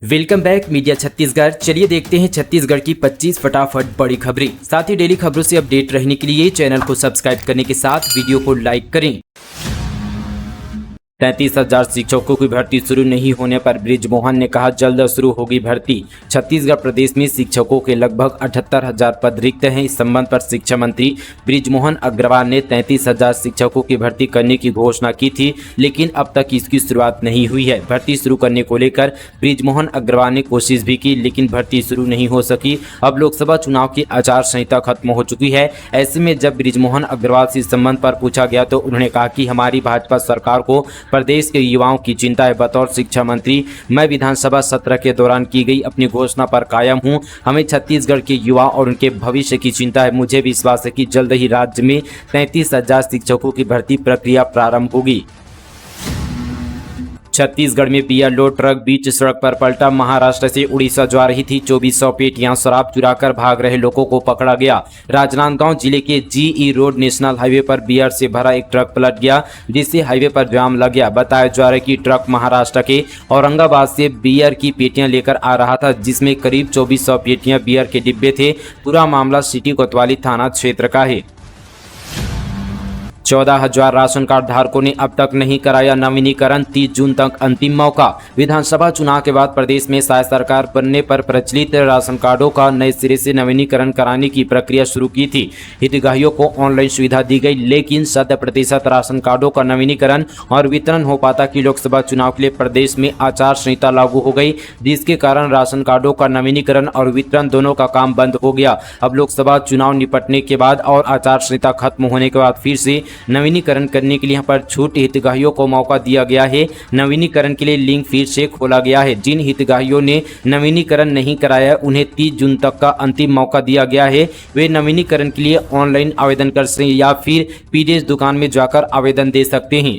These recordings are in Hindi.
Welcome back media Chhattisgarh. चलिए देखते हैं छत्तीसगढ़ की 25 फटाफट बड़ी खबरें। साथ ही डेली खबरों से अपडेट रहने के लिए चैनल को सब्सक्राइब करने के साथ वीडियो को लाइक करें। 33,000 शिक्षकों की भर्ती शुरू नहीं होने पर बृजमोहन ने कहा जल्द शुरू होगी भर्ती। छत्तीसगढ़ प्रदेश में शिक्षकों के लगभग 78,000 पद रिक्त हैं। इस संबंध पर शिक्षा मंत्री बृजमोहन अग्रवाल ने 33,000 शिक्षकों की भर्ती करने की घोषणा की थी, लेकिन अब तक इसकी शुरुआत नहीं हुई है। भर्ती शुरू करने को लेकर बृजमोहन अग्रवाल ने कोशिश भी की, लेकिन भर्ती शुरू नहीं हो सकी। अब लोकसभा चुनाव की आचार संहिता खत्म हो चुकी है। ऐसे में जब बृजमोहन अग्रवाल से इस संबंध पर पूछा गया तो उन्होंने कहा कि हमारी भाजपा सरकार को प्रदेश के युवाओं की चिंता है। बतौर शिक्षा मंत्री मैं विधानसभा सत्र के दौरान की गई अपनी घोषणा पर कायम हूं। हमें छत्तीसगढ़ के युवा और उनके भविष्य की चिंता है। मुझे विश्वास है कि जल्द ही राज्य में 33,000 शिक्षकों की भर्ती प्रक्रिया प्रारंभ होगी। छत्तीसगढ़ में बीएलओ ट्रक बीच सड़क पर पलटा। महाराष्ट्र से उड़ीसा जा रही थी 2400 पेटियां शराब चुराकर भाग रहे लोगों को पकड़ा गया। राजनांदगांव जिले के जीई रोड नेशनल हाईवे पर बियर से भरा एक ट्रक पलट गया, जिससे हाईवे पर जाम लग गया। बताया जा रहा है कि ट्रक महाराष्ट्र के औरंगाबाद से बियर की पेटियां लेकर आ रहा था, जिसमें करीब 2400 पेटियां बियर के डिब्बे थे। पूरा मामला सिटी कोतवाली थाना क्षेत्र का है। 14,000 राशन कार्ड धारकों ने अब तक नहीं कराया नवीनीकरण। 30 जून तक अंतिम मौका। विधानसभा चुनाव के बाद प्रदेश में शायद सरकार बनने पर प्रचलित राशन कार्डों का नए सिरे से नवीनीकरण कराने की प्रक्रिया शुरू की थी। हितग्राहियों को ऑनलाइन सुविधा दी गई, लेकिन 100% राशन कार्डों का नवीनीकरण और वितरण हो पाता कि लोकसभा चुनाव के लिए प्रदेश में आचार संहिता लागू हो गई, जिसके कारण राशन कार्डों का नवीनीकरण और वितरण दोनों का काम बंद हो गया। अब लोकसभा चुनाव निपटने के बाद और आचार संहिता खत्म होने के बाद फिर से नवीनीकरण करने के लिए यहाँ पर छूट हितग्राहियों को मौका दिया गया है। नवीनीकरण के लिए लिंक फिर से खोला गया है। जिन हितग्राहियों ने नवीनीकरण नहीं कराया उन्हें 30 जून तक का अंतिम मौका दिया गया है। वे नवीनीकरण के लिए ऑनलाइन आवेदन कर सकते हैं या फिर पीडीएस दुकान में जाकर आवेदन दे सकते हैं।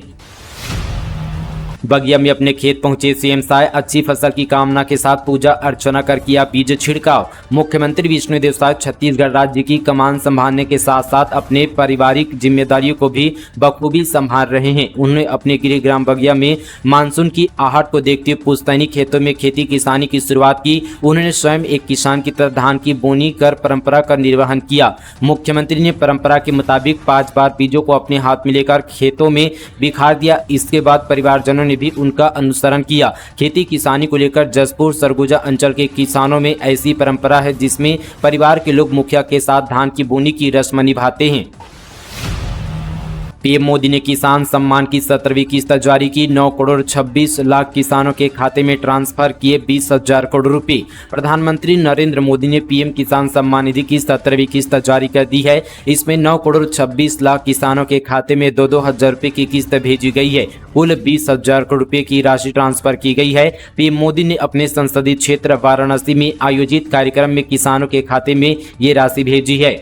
बगिया में अपने खेत पहुंचे सीएम साय अच्छी फसल की कामना के साथ पूजा अर्चना कर किया बीज छिड़काव। मुख्यमंत्री विष्णुदेव साय छत्तीसगढ़ राज्य की कमान संभालने के साथ साथ अपने पारिवारिक जिम्मेदारियों को भी बखूबी संभाल रहे हैं। उन्होंने अपने गृह ग्राम बगिया में मानसून की आहट को देखते हुए पुश्तैनी खेतों में खेती किसानी की शुरुआत की। उन्होंने स्वयं एक किसान की तरह धान की बोनी कर परंपरा का निर्वहन किया। मुख्यमंत्री ने परंपरा के मुताबिक 5 बार बीजों को अपने हाथ में लेकर खेतों में बिखार दिया। इसके बाद परिवारजनों ने भी उनका अनुसरण किया। खेती किसानी को लेकर जसपुर सरगुजा अंचल के किसानों में ऐसी परंपरा है जिसमें परिवार के लोग मुखिया के साथ धान की बोनी की रस्म निभाते हैं। पीएम मोदी ने किसान सम्मान की 17वीं किस्त जारी की। 9 करोड़ 26 लाख किसानों के खाते में ट्रांसफर किए 20,000 करोड़ रुपए। प्रधानमंत्री नरेंद्र मोदी ने पीएम किसान सम्मान निधि की 17वीं किस्त जारी कर दी है। इसमें 9 करोड़ 26 लाख किसानों के खाते में 2-2 हजार रुपए की किस्त भेजी गई है। कुल 20,000 करोड़ रुपए की राशि ट्रांसफर की गई है। पीएम मोदी ने अपने संसदीय क्षेत्र वाराणसी में आयोजित कार्यक्रम में किसानों के खाते में ये राशि भेजी है।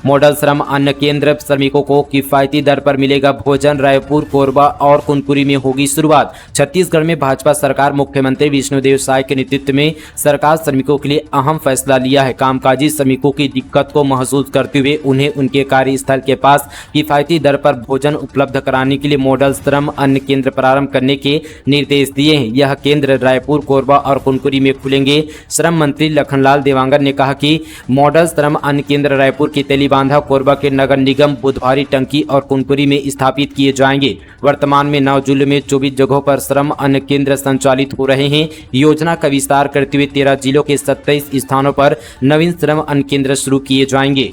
मॉडल श्रम अन्न केंद्र श्रमिकों को किफायती दर पर मिलेगा भोजन। रायपुर, कोरबा और कुनकुरी में होगी शुरुआत। छत्तीसगढ़ में भाजपा सरकार मुख्यमंत्री विष्णुदेव साय के नेतृत्व में सरकार श्रमिकों के लिए अहम फैसला लिया है। कामकाजी श्रमिकों की दिक्कत को महसूस करते हुए उन्हें उनके कार्यस्थल के पास किफायती दर पर भोजन उपलब्ध कराने के लिए मॉडल श्रम अन्न केंद्र प्रारंभ करने के निर्देश दिए हैं। यह केंद्र रायपुर, कोरबा और कुनकुरी में खुलेंगे। श्रम मंत्री लखनलाल देवांगन ने कहा कि मॉडल श्रम अन्न केंद्र रायपुर की तेली बांधा, कोरबा के नगर निगम बुधवारी टंकी और कुनकुरी में स्थापित किए जाएंगे। वर्तमान में 9 जिलों में 24 जगहों पर श्रम अन्न केंद्र संचालित हो रहे हैं। योजना का विस्तार करते हुए 13 जिलों के 27 स्थानों पर नवीन श्रम अन्न केंद्र शुरू किए जाएंगे।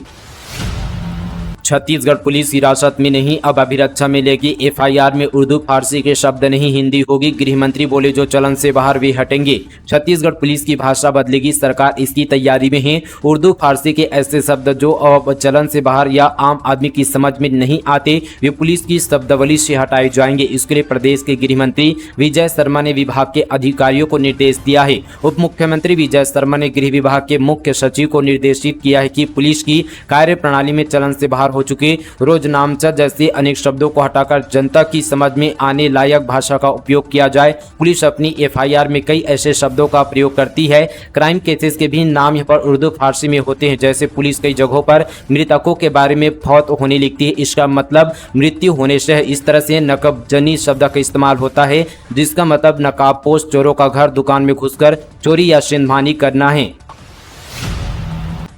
छत्तीसगढ़ पुलिस हिरासत में नहीं, अब अभिरक्षा में लेगी। एफआईआर में उर्दू फारसी के शब्द नहीं हिंदी होगी। गृह मंत्री बोले जो चलन से बाहर वे हटेंगे। छत्तीसगढ़ पुलिस की भाषा बदलेगी, सरकार इसकी तैयारी में है। उर्दू फारसी के ऐसे शब्द जो अब चलन से बाहर या आम आदमी की समझ में नहीं आते वे पुलिस की शब्दावली से हटाए जाएंगे। इसके लिए प्रदेश के गृह मंत्री विजय शर्मा ने विभाग के अधिकारियों को निर्देश दिया है। उप मुख्यमंत्री विजय शर्मा ने गृह विभाग के मुख्य सचिव को निर्देशित किया है कि पुलिस की कार्य प्रणाली में चलन से बाहर इस्तेमाल हो चुके रोज नामचद जैसे अनेक शब्दों को हटाकर जनता की समझ में आने लायक भाषा का उपयोग किया जाए। पुलिस अपनी एफआईआर में कई ऐसे शब्दों का प्रयोग करती है। क्राइम केसेस के भी नाम यहाँ पर उर्दू फारसी में होते हैं। जैसे पुलिस कई जगहों पर मृतकों के बारे में फौत होने लिखती है, इसका मतलब मृत्यु होने से है। इस तरह से नकबजनी शब्द का इस्तेमाल होता है, जिसका मतलब नकाबपोश चोरों का घर दुकान में घुसकर चोरी या सेंधमानी करना है।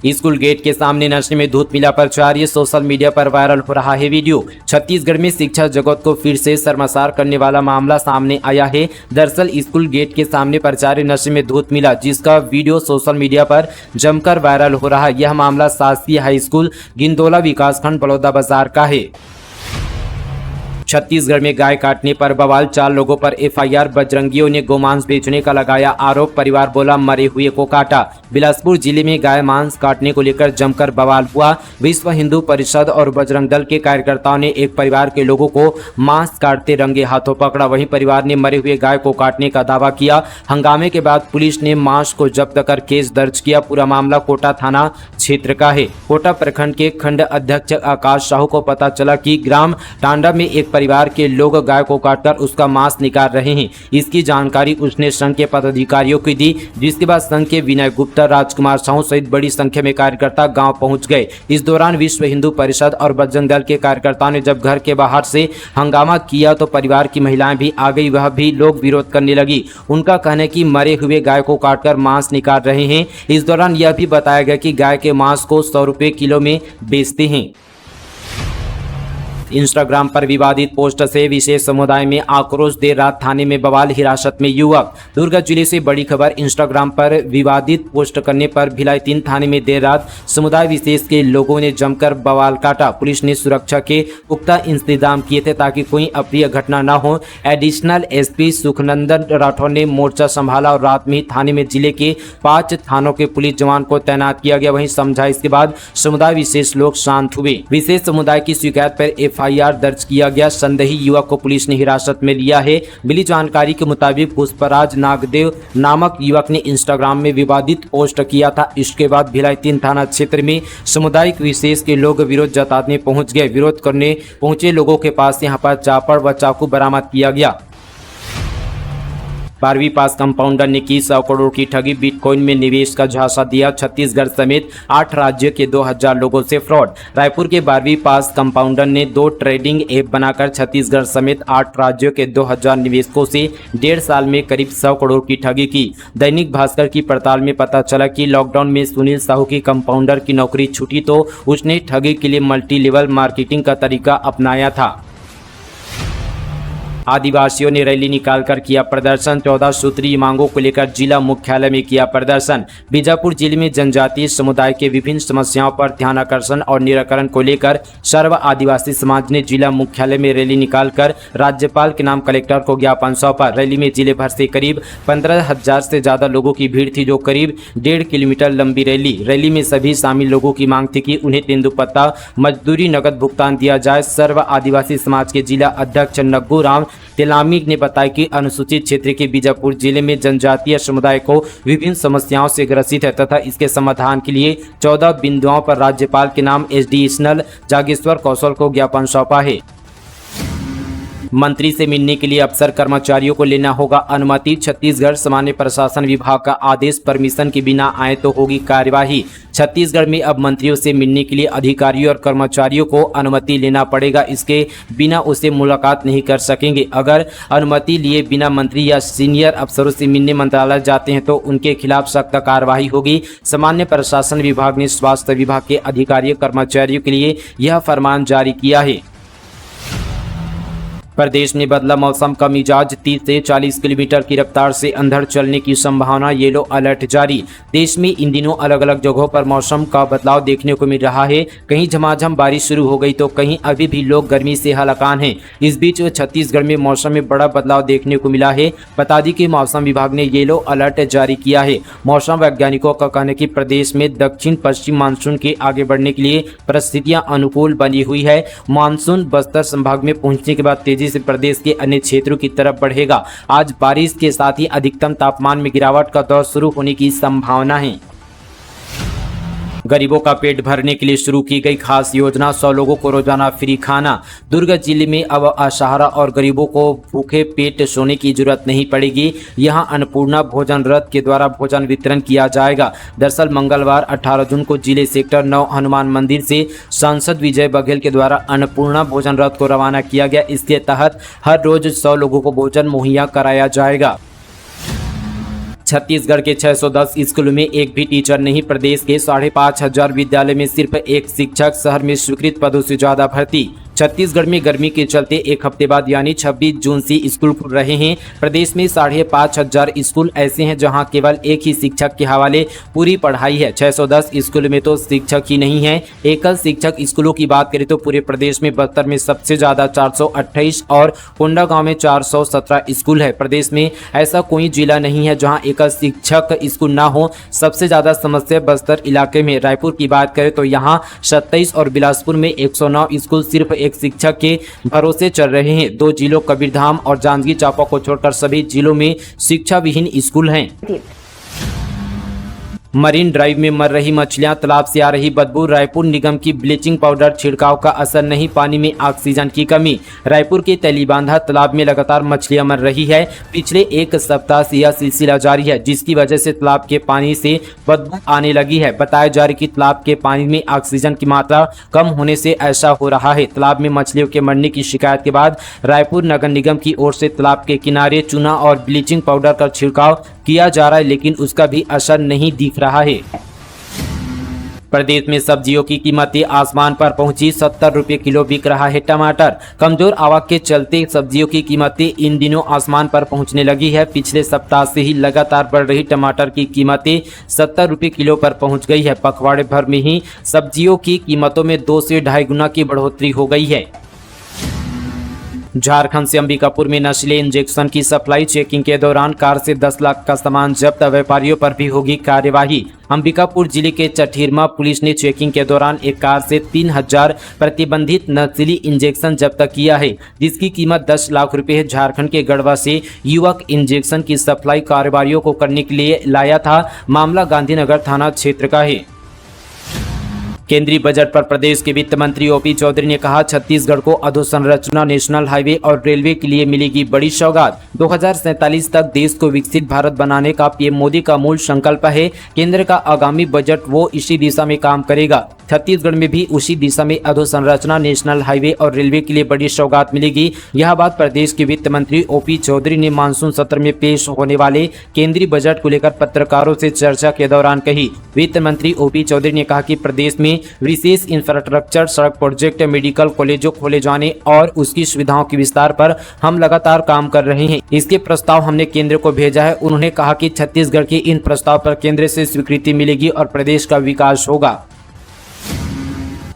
स्कूल गेट के सामने नशे में धूत मिला प्रचार, ये सोशल मीडिया पर वायरल हो रहा है वीडियो। छत्तीसगढ़ में शिक्षा जगत को फिर से शर्मसार करने वाला मामला सामने आया है। दरअसल स्कूल गेट के सामने प्रचार्य नशे में धूत मिला, जिसका वीडियो सोशल मीडिया पर जमकर वायरल हो रहा है। यह मामला शासकीय हाई स्कूल गिंदोला विकासखंड बलौदाबाजार का है। छत्तीसगढ़ में गाय काटने पर बवाल, 4 लोगों पर एफआईआर। बजरंगियों ने गोमांस बेचने का लगाया आरोप, परिवार बोला मरे हुए को काटा। बिलासपुर जिले में गाय मांस काटने को लेकर जमकर बवाल हुआ। विश्व हिंदू परिषद और बजरंग दल के कार्यकर्ताओं ने एक परिवार के लोगों को मांस काटते रंगे हाथों पकड़ा। वहीं परिवार ने मरे हुए गाय को काटने का दावा किया। हंगामे के बाद पुलिस ने मांस को जब्त कर केस दर्ज किया। पूरा मामला कोटा थाना क्षेत्र का है। कोटा प्रखंड के खंड अध्यक्ष आकाश साहू को पता चला कि ग्राम टांडा में एक परिवार के लोग गाय को काटकर उसका मांस निकाल रहे हैं। इसकी जानकारी उसने संघ के पदाधिकारियों को दी, जिसके बाद संघ के विनय गुप्ता, राजकुमार साहू सहित बड़ी संख्या में कार्यकर्ता गांव पहुंच गए। इस दौरान विश्व हिंदू परिषद और बजरंग दल के कार्यकर्ताओं ने जब घर के बाहर से हंगामा किया तो परिवार की महिलाएं भी आ गई, वह भी लोग विरोध करने लगी। उनका कहना है कि मरे हुए गाय को काटकर मांस निकाल रहे हैं। इस दौरान यह भी बताया गया कि गाय के मांस को 100 रुपये किलो में बेचते हैं। इंस्टाग्राम पर विवादित पोस्ट से विशेष समुदाय में आक्रोश, देर रात थाने में बवाल, हिरासत में युवक। दुर्ग जिले से बड़ी खबर, इंस्टाग्राम पर विवादित पोस्ट करने पर भिलाई 3 थाने में देर रात समुदाय विशेष के लोगों ने जमकर बवाल काटा। पुलिस ने सुरक्षा के पुख्ता इंतजाम किए थे ताकि कोई अप्रिय घटना न हो। एडिशनल एसपी सुखनंदन राठौर ने मोर्चा संभाला और रात में थाने में जिले के 5 थानों के पुलिस जवान को तैनात किया गया। वहीं समझाइश के बाद समुदाय विशेष लोग शांत हुए। विशेष समुदाय की शिकायत पर एफआईआर दर्ज किया गया। संदेही युवक को पुलिस ने हिरासत में लिया है। मिली जानकारी के मुताबिक पुष्पराज नागदेव नामक युवक ने इंस्टाग्राम में विवादित पोस्ट किया था। इसके बाद भिलाई 3 थाना क्षेत्र में सामुदायिक विशेष के लोग विरोध जताने पहुंच गए। विरोध करने पहुंचे लोगों के पास यहां पर चापड़ व चाकू बरामद किया गया। 12वीं पास कंपाउंडर ने की 100 करोड़ की ठगी, बिटकॉइन में निवेश का झांसा दिया। छत्तीसगढ़ समेत 8 राज्यों के 2000 लोगों से फ्रॉड। रायपुर के 12वीं पास कंपाउंडर ने 2 ट्रेडिंग ऐप बनाकर छत्तीसगढ़ समेत 8 राज्यों के 2000 निवेशकों से 1.5 साल में करीब 100 करोड़ की ठगी की। दैनिक भास्कर की पड़ताल में पता चला कि लॉकडाउन में सुनील साहू की कंपाउंडर की नौकरी छूटी तो उसने ठगी के लिए मल्टी लेवल मार्केटिंग का तरीका अपनाया था। आदिवासियों ने रैली निकालकर किया प्रदर्शन। 14 सूत्रीय मांगों को लेकर जिला मुख्यालय में किया प्रदर्शन। बीजापुर जिले में जनजातीय समुदाय के विभिन्न समस्याओं पर ध्यान आकर्षण और निराकरण को लेकर सर्व आदिवासी समाज ने जिला मुख्यालय में रैली निकालकर राज्यपाल के नाम कलेक्टर को ज्ञापन सौंपा। रैली में जिले भर से करीब 15,000 से ज्यादा लोगों की भीड़ थी, जो करीब 1.5 किलोमीटर लंबी रैली में सभी शामिल लोगों की मांग थी कि उन्हें तेंदुपत्ता, मजदूरी, नकद भुगतान दिया जाए। सर्व आदिवासी समाज के जिला अध्यक्ष नग्गू राम तेलामी ने बताया कि अनुसूचित क्षेत्र के बीजापुर जिले में जनजातीय समुदाय को विभिन्न समस्याओं से ग्रसित है तथा इसके समाधान के लिए 14 बिंदुओं पर राज्यपाल के नाम एडिशनल जागेश्वर कौशल को ज्ञापन सौंपा है। मंत्री से मिलने के लिए अफसर कर्मचारियों को लेना होगा अनुमति। छत्तीसगढ़ सामान्य प्रशासन विभाग का आदेश, परमिशन के बिना आए तो होगी कार्यवाही। छत्तीसगढ़ में अब मंत्रियों से मिलने के लिए अधिकारियों और कर्मचारियों को अनुमति लेना पड़ेगा, इसके बिना उसे मुलाकात नहीं कर सकेंगे। अगर अनुमति लिए बिना मंत्री या सीनियर अफसरों से मिलने मंत्रालय जाते हैं तो उनके खिलाफ सख्त कार्रवाई होगी। सामान्य प्रशासन विभाग ने स्वास्थ्य विभाग के अधिकारियों कर्मचारियों के लिए यह फरमान जारी किया है। प्रदेश में बदला मौसम का मिजाज, 30 से 40 किलोमीटर की रफ्तार से अंधड़ चलने की संभावना, येलो अलर्ट जारी। देश में इन दिनों अलग अलग जगहों पर मौसम का बदलाव देखने को मिल रहा है। कहीं झमाझम बारिश शुरू हो गई तो कहीं अभी भी लोग गर्मी से हलाकान हैं। इस बीच छत्तीसगढ़ में मौसम में बड़ा बदलाव देखने को मिला है। बता दें कि मौसम विभाग ने येलो अलर्ट जारी किया है। मौसम वैज्ञानिकों का कहना है कि प्रदेश में दक्षिण पश्चिम मानसून के आगे बढ़ने के लिए परिस्थितियां अनुकूल बनी हुई है। मानसून बस्तर संभाग में पहुंचने के बाद तेजी से प्रदेश के अन्य क्षेत्रों की तरफ बढ़ेगा। आज बारिश के साथ ही अधिकतम तापमान में गिरावट का दौर शुरू होने की संभावना है। गरीबों का पेट भरने के लिए शुरू की गई खास योजना, 100 लोगों को रोजाना फ्री खाना। दुर्ग जिले में अब असहारा और गरीबों को भूखे पेट सोने की जरूरत नहीं पड़ेगी। यहां अन्नपूर्णा भोजन रथ के द्वारा भोजन वितरण किया जाएगा। दरअसल मंगलवार 18 जून को जिले सेक्टर 9 हनुमान मंदिर से सांसद विजय बघेल के द्वारा अन्नपूर्णा भोजन रथ को रवाना किया गया। इसके तहत हर रोज 100 लोगों को भोजन मुहैया कराया जाएगा। छत्तीसगढ़ के 610 स्कूलों में एक भी टीचर नहीं। प्रदेश के 5,500 विद्यालय में सिर्फ एक शिक्षक। शहर में स्वीकृत पदों से ज्यादा भर्ती। छत्तीसगढ़ में गर्मी के चलते एक हफ्ते बाद यानी 26 जून से स्कूल खुल रहे हैं। प्रदेश में 5,500 स्कूल ऐसे हैं जहां केवल एक ही शिक्षक के हवाले पूरी पढ़ाई है। 610 स्कूल में तो शिक्षक ही नहीं है। एकल शिक्षक स्कूलों की बात करें तो पूरे प्रदेश में बस्तर में सबसे ज्यादा 428 और कोंडागांव में 417 स्कूल है। प्रदेश में ऐसा कोई जिला नहीं है जहां एकल शिक्षक स्कूल ना हो। सबसे ज्यादा समस्या बस्तर इलाके में। रायपुर की बात करें तो यहाँ 27 और बिलासपुर में 109 स्कूल सिर्फ एक शिक्षक के भरोसे चल रहे हैं। 2 जिलों कबीरधाम और जांजगीर चांपा को छोड़कर सभी जिलों में शिक्षा विहीन स्कूल हैं। मरीन ड्राइव में मर रही मछलियां, तालाब से आ रही बदबू। रायपुर निगम की ब्लीचिंग पाउडर छिड़काव का असर नहीं, पानी में ऑक्सीजन की कमी। रायपुर के तेलीबांधा तालाब में लगातार मछलियां मर रही है। पिछले एक सप्ताह से यह सिलसिला जारी है, जिसकी वजह से तालाब के पानी से बदबू आने लगी है। बताया जा रहा है कि तालाब के पानी में ऑक्सीजन की मात्रा कम होने से ऐसा हो रहा है। तालाब में मछलियों के मरने की शिकायत के बाद रायपुर नगर निगम की ओर से तालाब के किनारे चूना और ब्लीचिंग पाउडर का छिड़काव किया जा रहा है, लेकिन उसका भी असर नहीं दिख रहा है। प्रदेश में सब्जियों की कीमतें आसमान पर पहुंची। 70 रुपये किलो बिक रहा है टमाटर। कमजोर आवक के चलते सब्जियों की कीमतें इन दिनों आसमान पर पहुंचने लगी है। पिछले सप्ताह से ही लगातार बढ़ रही टमाटर की कीमतें 70 रुपये किलो पर पहुंच गई है। पखवाड़े भर में ही सब्जियों की कीमतों में 2 से 2.5 गुना की बढ़ोतरी हो गई है। झारखंड से अंबिकापुर में नशीले इंजेक्शन की सप्लाई। चेकिंग के दौरान कार से 10 लाख का सामान जब्त। व्यापारियों पर भी होगी कार्यवाही। अंबिकापुर जिले के चठीरमा पुलिस ने चेकिंग के दौरान एक कार से 3000 प्रतिबंधित नशीली इंजेक्शन जब्त किया है, जिसकी कीमत 10 लाख रुपए है। झारखंड के गढ़वा से युवक इंजेक्शन की सप्लाई कारोबारियों को करने के लिए लाया था। मामला गांधीनगर थाना क्षेत्र का है। केंद्रीय बजट पर प्रदेश के वित्त मंत्री ओपी चौधरी ने कहा, छत्तीसगढ़ को अधोसंरचना, नेशनल हाईवे और रेलवे के लिए मिलेगी बड़ी सौगात। 2047 तक देश को विकसित भारत बनाने का पीएम मोदी का मूल संकल्प है। केंद्र का आगामी बजट वो इसी दिशा में काम करेगा। छत्तीसगढ़ में भी उसी दिशा में अधोसंरचना, नेशनल हाईवे और रेलवे के लिए बड़ी सौगात मिलेगी। यह बात प्रदेश के वित्त मंत्री ओपी चौधरी ने मानसून सत्र में पेश होने वाले केंद्रीय बजट को लेकर पत्रकारों से चर्चा के दौरान कही। वित्त मंत्री ओपी चौधरी ने कहा कि प्रदेश में विशेष इंफ्रास्ट्रक्चर, सड़क प्रोजेक्ट, मेडिकल कॉलेजों खोले जाने और उसकी सुविधाओं के विस्तार पर हम लगातार काम कर रहे हैं। इसके प्रस्ताव हमने केंद्र को भेजा है। उन्होंने कहा कि छत्तीसगढ़ के इन प्रस्ताव पर केंद्र से स्वीकृति मिलेगी और प्रदेश का विकास होगा।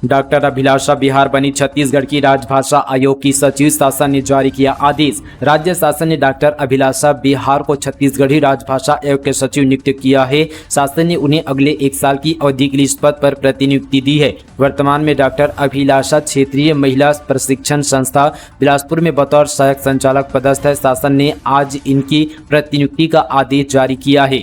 डॉक्टर अभिलाषा बिहार बनी छत्तीसगढ़ की राजभाषा आयोग की सचिव। शासन ने जारी किया आदेश। राज्य शासन ने डॉक्टर अभिलाषा बिहार को छत्तीसगढ़ी राजभाषा आयोग के सचिव नियुक्त किया है। शासन ने उन्हें अगले 1 साल की अवधि के लिए इस पद पर प्रतिनियुक्ति दी है। वर्तमान में डॉक्टर अभिलाषा क्षेत्रीय महिला प्रशिक्षण संस्था बिलासपुर में बतौर सहायक संचालक पदस्थ है। शासन ने आज इनकी प्रतिनियुक्ति का आदेश जारी किया है।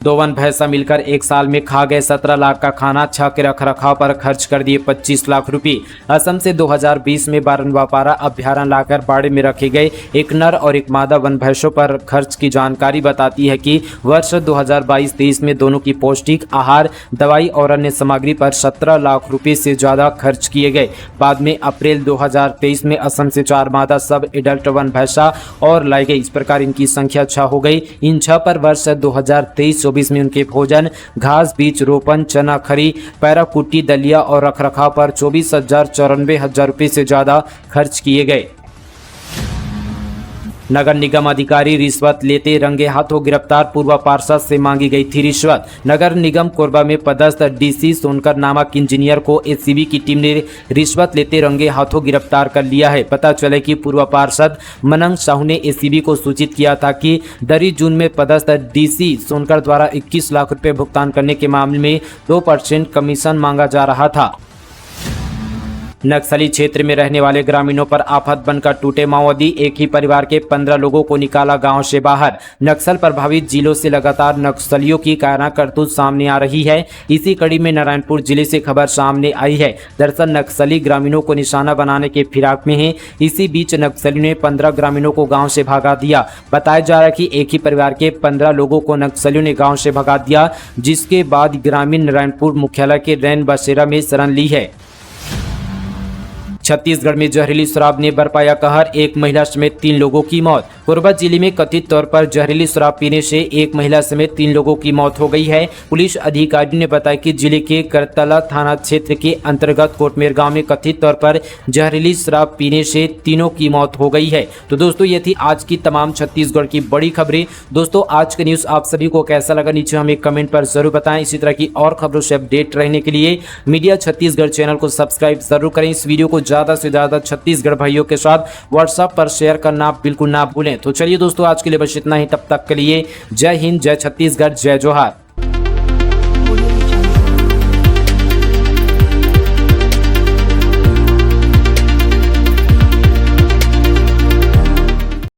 2 वन भैंसा मिलकर 1 साल में खा गए 17 लाख का खाना। 6 के रखरखाव पर खर्च कर दिए 25 लाख रुपए। असम से 2020 में बारनवापारा अभ्यारण्य लाकर बाड़े में रखे गए एक नर और एक मादा वन भैंसों पर खर्च की जानकारी बताती है कि वर्ष 2022-23 में दोनों की पौष्टिक आहार, दवाई और अन्य सामग्री पर 17 लाख रुपए से ज्यादा खर्च किए गए। बाद में अप्रैल 2023 में असम से 4 मादा सब एडल्ट वन भैंसा और लाई गई। इस प्रकार इनकी संख्या 6 हो गई। इन 6 पर वर्ष 2023-24 में उनके भोजन, घास, बीज रोपण, चना खरी, पैरा कुट्टी, दलिया और रखरखाव पर 24,94,000 रुपए से ज्यादा खर्च किए गए। नगर निगम अधिकारी रिश्वत लेते रंगे हाथों गिरफ्तार। पूर्व पार्षद से मांगी गई थी रिश्वत। नगर निगम कोरबा में पदस्थ डीसी सोनकर नामक इंजीनियर को एसीबी की टीम ने रिश्वत लेते रंगे हाथों गिरफ्तार कर लिया है। पता चले कि पूर्व पार्षद मनंग साहू ने एसीबी को सूचित किया था कि 10 जून में पदस्थ डीसी सोनकर द्वारा 21 लाख रुपए भुगतान करने के मामले में 2% कमीशन मांगा जा रहा था। नक्सली क्षेत्र में रहने वाले ग्रामीणों पर आफत बनकर टूटे माओवादी। एक ही परिवार के 15 लोगों को निकाला गांव से बाहर। नक्सल प्रभावित जिलों से लगातार नक्सलियों की कायरा करतूत सामने आ रही है। इसी कड़ी में नारायणपुर जिले से खबर सामने आई है। दरअसल नक्सली ग्रामीणों को निशाना बनाने के फिराक में हैं। इसी बीच नक्सलियों ने 15 ग्रामीणों को गाँव से भगा दिया। बताया जा रहा है कि एक ही परिवार के 15 लोगों को नक्सलियों ने गाँव से भगा दिया, जिसके बाद ग्रामीण नारायणपुर मुख्यालय के रैन बसेरा में शरण ली है। छत्तीसगढ़ में जहरीली शराब ने बरपाया कहर। एक महिला समेत 3 लोगों की मौत। कोरबा जिले में कथित तौर पर जहरीली शराब पीने से एक महिला समेत 3 लोगों की मौत हो गई है। पुलिस अधिकारियों ने बताया कि जिले के करतला थाना क्षेत्र के अंतर्गत कोटमेर गांव में कथित तौर पर जहरीली शराब पीने से तीनों की मौत हो गई है। तो दोस्तों, ये थी आज की तमाम छत्तीसगढ़ की बड़ी खबरें। दोस्तों, आज का न्यूज़ आप सभी को कैसा लगा, नीचे हमें कमेंट पर जरूर बताएं। इसी तरह की और खबरों से अपडेट रहने के लिए मीडिया छत्तीसगढ़ चैनल को सब्सक्राइब जरूर करें। इस वीडियो को ज़्यादा से ज़्यादा छत्तीसगढ़ भाइयों के साथ व्हाट्सएप पर शेयर करना बिल्कुल ना भूलें। तो चलिए दोस्तों, आज के लिए बस इतना ही। तब तक के लिए जय हिंद, जय छत्तीसगढ़, जय जोहार।